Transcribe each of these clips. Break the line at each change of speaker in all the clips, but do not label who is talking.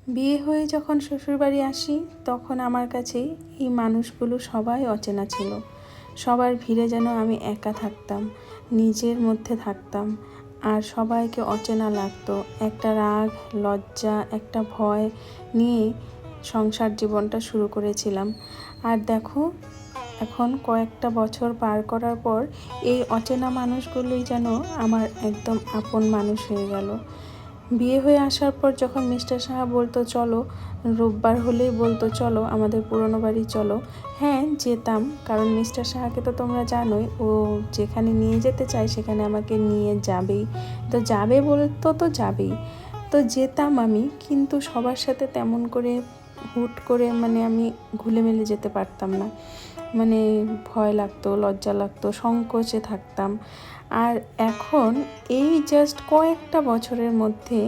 বিয়ে হয়ে যখন শ্বশুরবাড়ি আসি তখন আমার কাছে এই মানুষগুলো সবাই অচেনা ছিল। সবার ভিড়ে যেন আমি একা থাকতাম, নিজের মধ্যে থাকতাম, আর সবাইকে অচেনা লাগতো। একটা রাগ, লজ্জা, একটা ভয় নিয়ে সংসার জীবনটা শুরু করেছিলাম। আর দেখো, এখন কয়েকটা বছর পার করার পর এই অচেনা মানুষগুলোই যেন আমার একদম আপন মানুষ হয়ে গেল। বিয়ে হয়ে আসার পর যখন মিস্টার সাহা বলতো চলো, রোববার হলেই বলতো চলো আমাদের পুরনো বাড়ি চলো, হ্যাঁ যেতাম, কারণ মিস্টার সাহাকে তো তোমরা জানোই, ও যেখানে নিয়ে যেতে চায় সেখানে আমাকে নিয়ে যাবেই। তো যাবে বলতো তো যাবেই, তো যেতাম আমি, কিন্তু সবার সাথে তেমন করে হুট করে আমি ঘুলে মেলে যেতে পারতাম না। ভয় লাগতো, লজ্জা লাগতো, সংকোচে থাকতাম। আর এখন এই জাস্ট কয়েকটা বছরের মধ্যে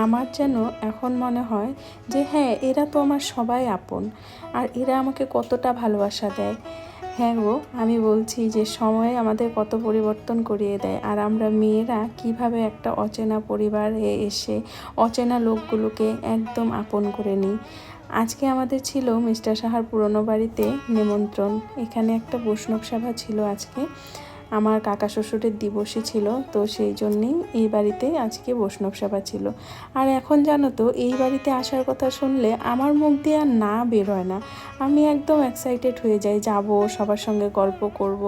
আমার যেন এখন মনে হয় যে হ্যাঁ, এরা তো আমার সবাই আপন, আর এরা আমাকে কতটা ভালোবাসা দেয়। হ্যাঁ গো, আমি বলছি যে সময় আমাদের কত পরিবর্তন করিয়ে দেয়, আর আমরা মেয়েরা কিভাবে একটা অচেনা পরিবারে এসে অচেনা লোকগুলোকে একদম আপন করে নিই। আজকে আমাদের ছিল মিস্টার সাহার পুরনো বাড়িতে নিমন্ত্রণ। এখানে একটা বৈষ্ণব সভা ছিল আজকে, আমার কাকা শ্বশুরের দিবসই ছিল, তো সেই জন্যেই এই বাড়িতে আজকে বৈষ্ণব সভা ছিল। আর এখন জানো তো, এই বাড়িতে আসার কথা শুনলে আমার মুখ দিয়ে আর না বের হয় না। আমি একদম এক্সাইটেড হয়ে যাই, যাব, সবার সঙ্গে গল্প করব।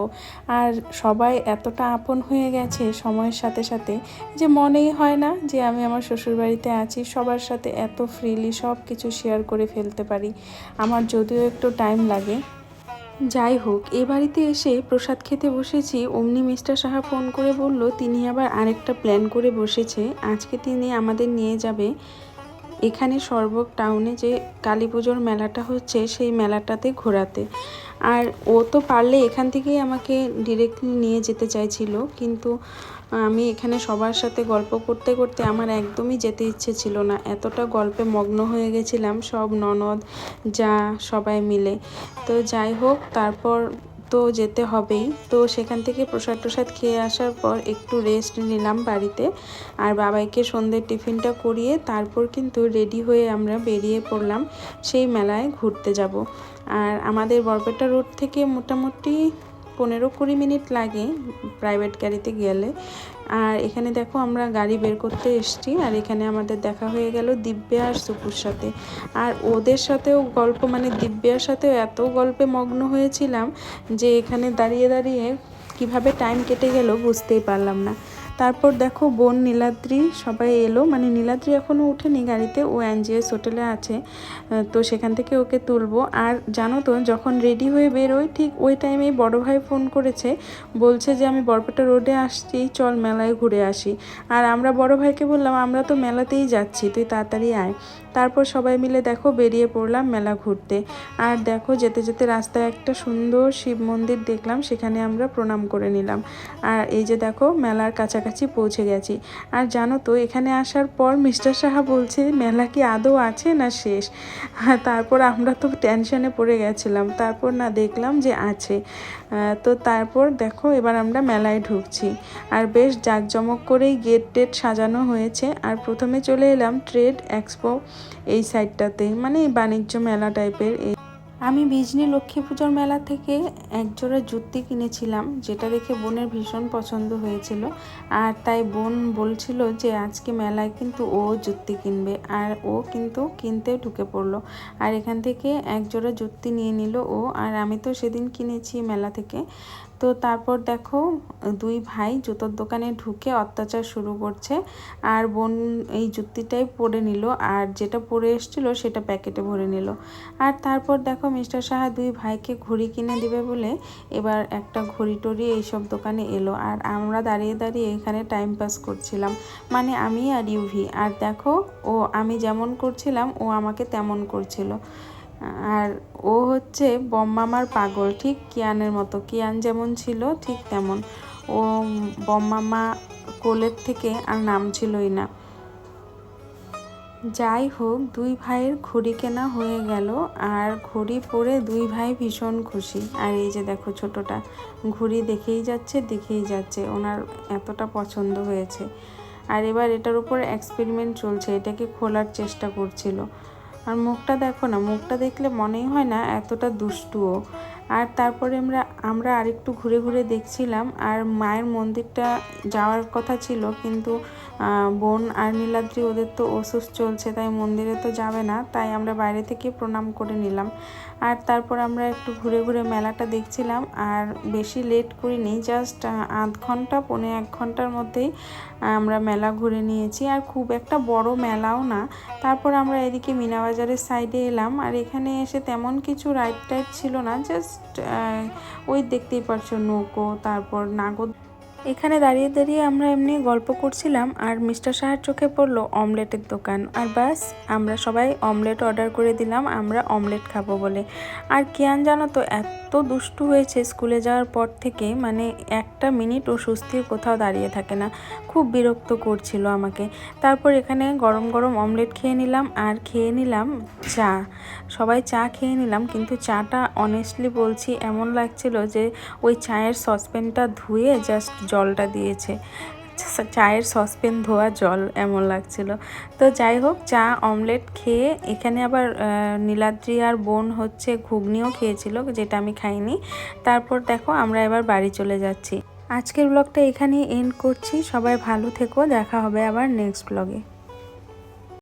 আর সবাই এতটা আপন হয়ে গেছে সময়ের সাথে সাথে যে মনেই হয় না যে আমি আমার শ্বশুরবাড়িতে আছি। সবার সাথে এত ফ্রিলি সব কিছু শেয়ার করে ফেলতে পারি। আমার যদিও একটু টাইম লাগে। যাই হোক, এ বাড়িতে এসে প্রসাদ খেতে বসেছি, অমনি মিস্টার সাহা ফোন করে বলল তিনি আবার আরেকটা প্ল্যান করে বসেছে। আজকে তিনি আমাদের নিয়ে যাবে এখানে সর্বক টাউনে যে কালী পুজোর মেলাটা হচ্ছে সেই মেলাটাতে ঘোরাতে। আর ও তো পারলে এখান থেকেই আমাকে ডিরেক্টলি নিয়ে যেতে চাইছিল, কিন্তু আমি এখানে সবার সাথে গল্প করতে করতে আমার একদমই যেতে ইচ্ছে ছিল না। এতটা গল্পে মগ্ন হয়ে গেছিলাম, সব ননদ যা সবাই মিলে। তো যাই হোক, তারপর তো যেতে হবেই। তো সেখান থেকে প্রসাদ টসাদ খেয়ে আসার পর একটু রেস্ট নিলাম বাড়িতে, আর বাবাইকে সন্ধ্যের টিফিনটা করিয়ে তারপর কিন্তু রেডি হয়ে আমরা বেরিয়ে পড়লাম সেই মেলায় ঘুরতে যাব। আর আমাদের বরপেটা রোড থেকে মোটামুটি 15-20 মিনিট লাগে প্রাইভেট গাড়িতে গেলে। আর এখানে দেখো, আমরা গাড়ি বের করতে এসেছি, আর এখানে আমাদের দেখা হয়ে গেল দিব্যা আর সুপুর সাথে। আর ওদের সাথেও গল্প, দিব্যার সাথেও এত গল্পে মগ্ন হয়েছিলাম যে এখানে দাঁড়িয়ে দাঁড়িয়ে কিভাবে টাইম কেটে গেল বুঝতেই পারলাম না। তারপর দেখো, বোন নীলাদ্রি সবাই এলো, নীলাদ্রি এখনও উঠেনি গাড়িতে, ও এনজিএস হোটেলে আছে, তো সেখান থেকে ওকে তুলবো। আর জানো তো, যখন রেডি হয়ে বেরোই ঠিক ওই টাইমেই বড় ভাই ফোন করেছে, বলছে যে আমি বরপেটা রোডে আসছি, চল মেলায় ঘুরে আসি। আর আমরা বড় ভাইকে বললাম আমরা তো মেলাতেই যাচ্ছি, তুই তাড়াতাড়ি আয়। তারপর সবাই মিলে দেখো বেরিয়ে পড়লাম মেলা ঘুরতে। আর দেখো, যেতে যেতে রাস্তায় একটা সুন্দর শিব মন্দির দেখলাম, সেখানে আমরা প্রণাম করে নিলাম। আর এই যে দেখো, মেলার কাছাকাছি পৌঁছে গেছি। আর জানো তো, এখানে আসার পর মিস্টার সাহা বলছে মেলা কি আদৌ আছে না শেষ। তারপর আমরা তো টেনশনে পড়ে গেছিলাম, তারপর না দেখলাম যে আছে। তো তারপর দেখো, এবার আমরা মেলায় ঢুকছি, আর বেশ জাঁকজমক করেই গেট টেট সাজানো হয়েছে। আর প্রথমে চলে এলাম ট্রেড এক্সপো এই সাইডটাতে, বাণিজ্য মেলা টাইপের। আমি বিজনি লক্ষ্মী পুজোর মেলা থেকে একজোড়া জুতি কিনেছিলাম, যেটা দেখে বোনের ভীষণ পছন্দ হয়েছিল। আর তাই বোন বলছিল যে আজকে মেলায় কিন্তু ও জুতি কিনবে, আর ও কিন্তু কিনতে ঢুকে পড়লো। আর এখান থেকে একজোড়া জুতি নিয়ে নিল ও, আর আমি তো সেদিন কিনেছি মেলা থেকে। তো তারপর দেখো, দুই ভাই জুতোর দোকানে ঢুকে অত্যাচার শুরু করছে, আর বোন এই জুতিটাই পরে নিল, আর যেটা পরে এসেছিলো সেটা প্যাকেটে ভরে নিল। আর তারপর দেখো, মিস্টার সাহা দুই ভাইকে ঘড়ি কিনে দিবে বলে এবার একটা ঘড়ি টড়ি এইসব দোকানে এলো, আর আমরা দাঁড়িয়ে দাঁড়িয়ে এখানে টাইম পাস করছিলাম, আমি আর ইউভি। আর দেখো, আমি যেমন করছিলাম ও আমাকে তেমন করছিল। আর ও হচ্ছে বম্মামার পাগল, ঠিক কিয়ানের মতো, কিয়ান যেমন ছিল ঠিক তেমন। ও বম্মামা কোলের থেকে আর নামছিলই না। যাই হোক, দুই ভাইয়ের ঘড়ি কেনা হয়ে গেল, আর ঘড়ি পরে দুই ভাই ভীষণ খুশি। আর এই যে দেখো, ছোটটা ঘড়ি দেখেই যাচ্ছে, ওনার এতটা পছন্দ হয়েছে। আর এবার এটার উপর এক্সপেরিমেন্ট চলছে, এটাকে খোলার চেষ্টা করছিল। আর মুখটা দেখো না, মুখটা দেখলে মনেই হয় না এতটা দুষ্টুও। আর তারপরে আমরা আরেকটু ঘুরে ঘুরে দেখছিলাম। আর মায়ের মন্দিরটা যাওয়ার কথা ছিল, কিন্তু বোন আর নীলাদ্রি ওদের তো অসুস্থ চলছে, তাই মন্দিরে তো যাবে না, তাই আমরা বাইরে থেকে প্রণাম করে নিলাম। আর তারপর আমরা একটু ঘুরে ঘুরে মেলাটা দেখছিলাম। আর বেশি লেট করিনি, জাস্ট আধ ঘন্টা 1.5 ঘন্টার মধ্যেই আমরা মেলা ঘুরে নিয়েছি। আর খুব একটা বড় মেলাও না। তারপর আমরা এদিকে মিনাবাজারের সাইডে এলাম। আর এখানে এসে তেমন কিছু রাইড টাইড ছিল না, জাস্ট ওই দেখতেই পারছো নৌকো, তারপর নাগর। এখানে দাঁড়িয়ে দাঁড়িয়ে আমরা এমনি গল্প করছিলাম। আর মিস্টার সাহার চোখে পড়লো অমলেটের দোকান। আর ব্যাস, আমরা সবাই অমলেট অর্ডার করে দিলাম, আমরা অমলেট খাবো বলে। আর কিয়ান জানো তো এত দুষ্টু হয়েছে স্কুলে যাওয়ার পর থেকে, মানে একটা মিনিট ও সুস্থির কোথাও দাঁড়িয়ে থাকে না, খুব বিরক্ত করছিল আমাকে। তারপর এখানে গরম গরম অমলেট খেয়ে নিলাম, আর খেয়ে নিলাম চা। সবাই চা খেয়ে নিলাম, কিন্তু চাটা অনেস্টলি বলছি এমন লাগছিল যে ওই চায়ের সসপ্যানটা ধুয়ে জাস্ট জলটা দিয়েছে, চায়ের সসপ্যান ধোয়া জল এমন লাগছিল। তো যাই হোক, চা অমলেট খেয়ে এখানে আবার নীলাদ্রি আর বোন হচ্ছে ঘুগনিও খেয়েছিল, যেটা আমি খাইনি। তারপর দেখো আমরা এবার বাড়ি চলে যাচ্ছি। আজকের ব্লগটা এখানেই এন্ড করছি। সবাই ভালো থেকো, দেখা হবে আবার নেক্সট ব্লগে।